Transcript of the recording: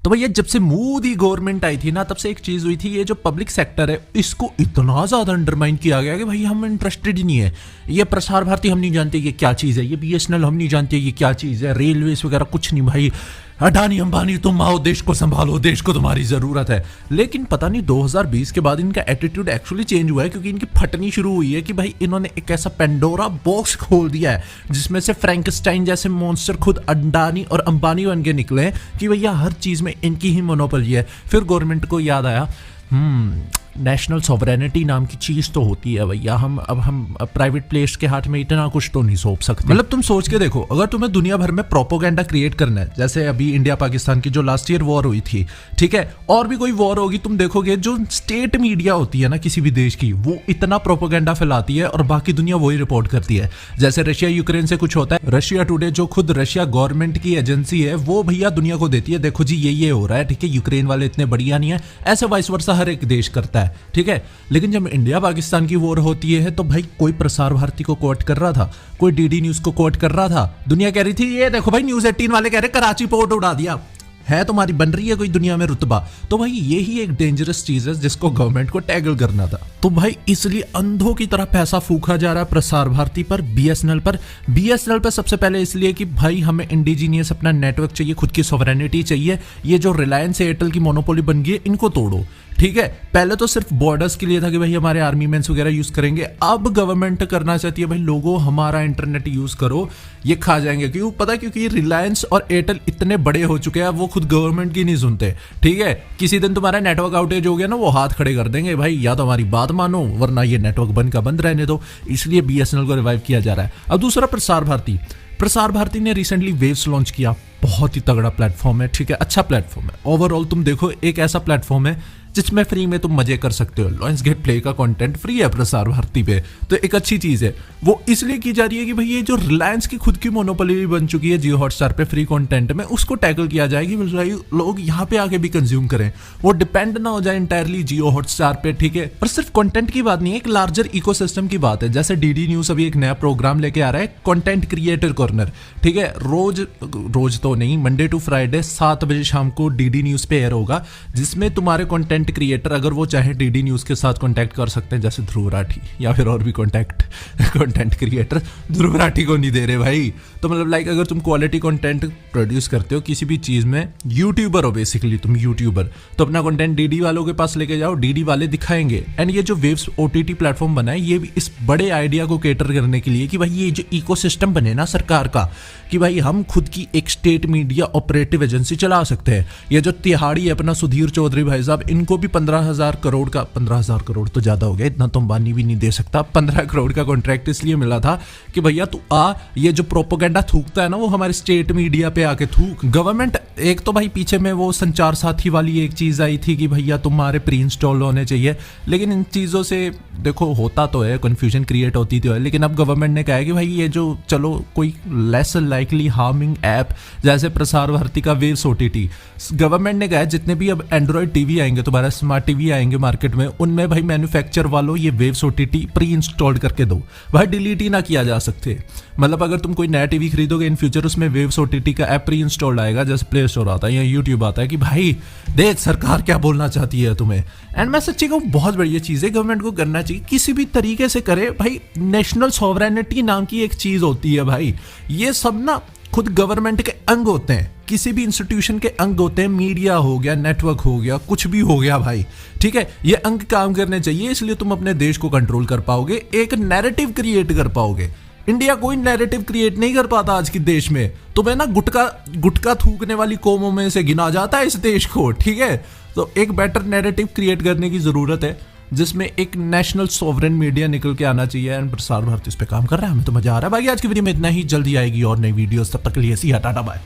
तो भैया जब से मोदी गवर्नमेंट आई थी ना, तब से एक चीज हुई थी, ये जो पब्लिक सेक्टर है इसको इतना ज्यादा अंडरमाइन किया गया कि भाई हम इंटरेस्टेड ही नहीं है। ये प्रसार भारती हम नहीं जानते ये क्या चीज है, ये बीएसएनएल हम नहीं जानते ये क्या चीज है, रेलवेज वगैरह कुछ नहीं भाई। अडानी अंबानी तुम आओ, देश को संभालो, देश को तुम्हारी जरूरत है। लेकिन पता नहीं 2020 के बाद इनका एटीट्यूड एक्चुअली चेंज हुआ है, क्योंकि इनकी फटनी शुरू हुई है कि भाई इन्होंने एक ऐसा पेंडोरा बॉक्स खोल दिया है जिसमें से फ्रैंकस्टाइन जैसे मॉन्स्टर खुद अडानी और अंबानी बन के निकले हैं कि भैया हर चीज में इनकी ही मोनोपोली है। फिर गवर्नमेंट को याद आया नेशनल सॉवरेनिटी नाम की चीज तो होती है भैया, हम प्राइवेट प्लेस के हाथ में इतना कुछ तो नहीं सौंप सकते। मतलब तुम सोच के देखो, अगर तुम्हें दुनिया भर में प्रोपोगेंडा क्रिएट करना है, जैसे अभी इंडिया पाकिस्तान की जो लास्ट ईयर वॉर हुई थी, ठीक है, और भी कोई वॉर होगी, तुम देखोगे जो स्टेट मीडिया होती है ना किसी भी देश की, वो इतना प्रोपोगेंडा फैलाती है और बाकी दुनिया वही रिपोर्ट करती है। जैसे रशिया यूक्रेन से कुछ होता है, रशिया टुडे जो खुद रशिया गवर्नमेंट की एजेंसी है वो भैया दुनिया को देती है, देखो जी ये हो रहा है, ठीक है, यूक्रेन वाले इतने बढ़िया नहीं है, ऐसे वाइस वर्सा हर एक देश करता है, ठीक है। लेकिन जब इंडिया पाकिस्तान की वॉर होती है तो भाई कोई प्रसार भारती को कोट कर रहा था, कोई डीडी न्यूज को कोट कर रहा था, दुनिया कह रही थी ये देखो भाई न्यूज 18 वाले कह रहे कराची पोर्ट उड़ा दिया है, तुम्हारी बन रही है कोई दुनिया में रुतबा। तो भाई यही एक डेंजरस चीज है जिसको गवर्नमेंट को टैकल करना था। तो भाई इसलिए अंधों की तरह पैसा फूका जा रहा है प्रसार भारती पर, बीएसएनएल पर सबसे पहले इसलिए कि भाई हमें इंडिजीनियस अपना नेटवर्क चाहिए, खुद की सॉवरेनिटी चाहिए। ये जो रिलायंस एयरटेल की मोनोपोली बन गई है इनको तोड़ो, ठीक है। पहले तो सिर्फ बॉर्डर्स के लिए था कि भाई हमारे आर्मी मेंस वगैरह यूज करेंगे, अब गवर्नमेंट करना चाहती है भाई लोगों हमारा इंटरनेट यूज करो, ये खा जाएंगे। क्यों पता, क्योंकि रिलायंस और एयरटेल इतने बड़े हो चुके हैं, वो खुद गवर्नमेंट की नहीं सुनते, ठीक है। किसी दिन तुम्हारा नेटवर्क आउटेज हो गया ना, वो हाथ खड़े कर देंगे भाई, या तो हमारी बात मानो वरना ये नेटवर्क बंद का बंद रहने दो। इसलिए बीएसएनएल को रिवाइव किया जा रहा है। अब दूसरा प्रसार भारती ने रिसेंटली वेव्स लॉन्च किया, बहुत ही तगड़ा प्लेटफॉर्म है, ठीक है, अच्छा प्लेटफॉर्म है। ओवरऑल तुम देखो एक ऐसा प्लेटफॉर्म है जिसमें फ्री में तुम मजे कर सकते हो। लॉयंस गेट प्ले का कंटेंट फ्री है प्रसार भारती पे, तो एक अच्छी चीज है। वो इसलिए की जा रही है कि भाई ये जो रिलायंस की खुद की मोनोपोली बन चुकी है जियो हॉटस्टार पे फ्री कंटेंट में, उसको टैकल किया जाए कि लोग यहाँ पे आके भी कंज्यूम करें, वो डिपेंड ना हो जाए इंटायरली जियो हॉटस्टार पे, ठीक है। पर सिर्फ कंटेंट की बात नहीं है, एक लार्जर इकोसिस्टम की बात है। जैसे डीडी न्यूज अभी एक नया प्रोग्राम लेके आ रहा है, कंटेंट क्रिएटर कॉर्नर, ठीक है। रोज तो नहीं, मंडे टू फ्राइडे 7 बजे शाम को डीडी न्यूज पे एयर होगा, जिसमें तुम्हारे कंटेंट क्रिएटर अगर वो चाहे डीडी न्यूज के साथ कांटेक्ट कर सकते हैं, जैसे ध्रुव राठी या फिर और भी कंटेंट क्रिएटर। ध्रुव राठी को नहीं दे रहे भाई, तो मतलब लाइक अगर तुम क्वालिटी कंटेंट प्रोड्यूस करते हो किसी भी चीज में, यूट्यूबर हो बेसिकली तुम यूट्यूबर, तो अपना कंटेंट डीडी वालों के पास लेके जाओ, डीडी वाले दिखाएंगे। एंड ये जो वेव्स ओटीटी प्लेटफॉर्म बना है, ये भी इस बड़े आइडिया को केटर करने के लिए कि भाई ये जो इकोसिस्टम बने ना सरकार का, कि भाई हम खुद की एक स्टेट मीडिया ऑपरेटिव एजेंसी चला सकते हैं। ये जो तिहाड़ी है अपना सुधीर चौधरी भाई साहब, इनको भी 15,000 करोड़ तो ज्यादा हो गया, इतना तो अंबानी भी नहीं दे सकता। 15 करोड़ का कॉन्ट्रैक्ट इसलिए मिला था कि भैया तू आ, ये जो प्रोपोगेंडा थूकता है ना वो हमारे स्टेट मीडिया पे आके थूक। गवर्नमेंट एक तो भाई पीछे में वो संचार साथी वाली एक चीज आई थी कि भैया तुम्हारे प्री इंस्टॉल होने चाहिए, लेकिन इन चीजों से देखो होता तो है, कंफ्यूजन क्रिएट होती तो है। लेकिन अब गवर्नमेंट ने कहा है कि भाई ये जो चलो कोई लेस लाइकली हार्मिंग ऐप जैसे प्रसार भारती का वेव्स ओटीटी, गवर्नमेंट ने कहा है जितने भी अब एंड्रॉइड टीवी आएंगे, तुम्हारा स्मार्ट टीवी आएंगे मार्केट में, उनमें भाई मैन्युफैक्चर वालों ये वेव्स ओटीटी प्री इंस्टॉल्ड करके दो भाई, डिलीट ही ना किया जा सकते। मतलब अगर तुम कोई नया टीवी खरीदोगे इन फ्यूचर, उसमें वेव्स ओटीटी का ऐप प्री इंस्टॉल्ड आएगा, जैसे प्ले स्टोर आता है या यूट्यूब आता है, कि भाई देख सरकार क्या बोलना चाहती है तुम्हें। एंड मैं सच्ची कहूँ बहुत बढ़िया चीज है, गवर्नमेंट को करना चाहिए, किसी भी तरीके से करे भाई। नेशनल सॉवरेनिटी नाम की एक चीज होती है भाई, ये सब ना खुद गवर्नमेंट के अंग होते हैं, किसी भी इंस्टीट्यूशन के अंग होते हैं। मीडिया हो गया, नेटवर्क हो गया, कुछ भी हो गया भाई, ठीक है, ये अंग काम करने चाहिए, इसलिए तुम अपने देश को कंट्रोल कर पाओगे, एक नैरेटिव क्रिएट कर पाओगे। इंडिया कोई नैरेटिव क्रिएट नहीं कर पाता आज के देश में, तुम्हें ना गुटका थूकने वाली कौमों में से गिना जाता है इस देश को, ठीक है। तो एक बेटर नैरेटिव क्रिएट करने की जरूरत है, जिसमें एक नेशनल सॉवरेन मीडिया निकल के आना चाहिए। एंड प्रसार भारती इस पे काम कर रहा है, हमें तो मजा आ रहा है। बाकी आज की वीडियो में इतना ही, जल्दी आएगी और नई वीडियोस, तब तक के लिए सी टाटा बाय।